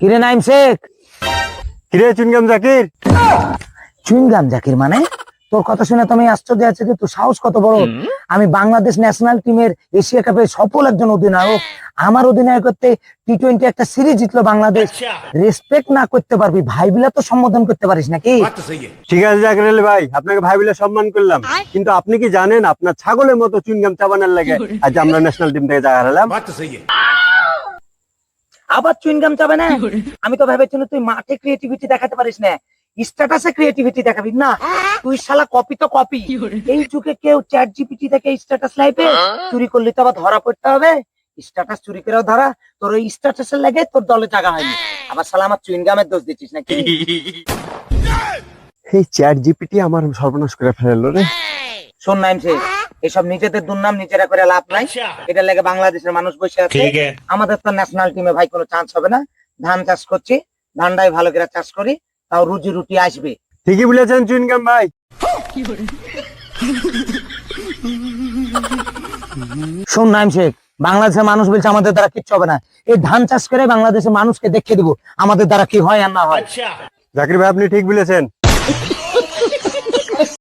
কিরে নাইম শেখ? কিরে চুনগাম জাকির? চুইংগাম জাকির মানে? তোর কথা শুনে তো আমি আশ্চর্য আছি যে তোর সাহস কত বড়। আমি বাংলাদেশ ন্যাশনাল টিমের এশিয়া কাপের সফল একজন অধিনায়ক। আমার অধিনায়কত্বে টি-20 একটা সিরিজ জিতলো বাংলাদেশ। রেসপেক্ট না করতে পারবি, ভাই বিলা তো সম্বোধন করতে পারিস নাকি? ঠিক আছে জাকির আলী ভাই, আপনাকে ভাই বলে সম্মান করলাম, কিন্তু আপনি কি জানেন আপনার ছাগলের মতো চুনগাম চাবানোর লাগে আজ আমরা ন্যাশনাল টিম থেকে জায়গা হারালাম? আবার চুইংগাম চাবে না? আমি তো ভেবেছিলাম তুই মাঠে ক্রিয়েটিভিটি দেখাতে পারিস না, স্ট্যাটাসে ক্রিয়েটিভিটি দেখাবি না। তুই শালা কপি তো কপি। এই যুগে কেউ চ্যাট জিপিটি থেকে স্ট্যাটাস লাইবে? চুরি করলে তো আবার ধরা পড়তে হবে। স্ট্যাটাস চুরি করেও ধরা, তোর ওই স্ট্যাটাসের লাগে তোর দলে জায়গা হয়নি। আবার শালা আমার চুইংগামের দোষ দিচ্ছিস নাকি? এই চ্যাট জিপিটি আমার সর্বনাশ করে ফেললো রে। শোন নাইম শেখ, এসব নিজেদের দুর্নাম নিজেরা করে লাভ নাই। এটা লাগে বাংলাদেশের মানুষ বসে আছে। আমাদের তো ন্যাশনাল টিমে ভাই কোনো চান্স হবে না। ধান চাষ করছি, ধানটাই ভালো করে চাষ করি, তাও রুজি রুটি আসবে। ঠিকই বলেছেন চুনগাম ভাই। শোন নাইম শেখ, বাংলাদেশের মানুষ বলছে আমাদের দ্বারা কিচ্ছু হবে না। এই ধান চাষ করে বাংলাদেশের মানুষকে দেখিয়ে দিব আমাদের দ্বারা কি হয় আর না হয়। জাকির ভাই আপনি ঠিক বলেছেন।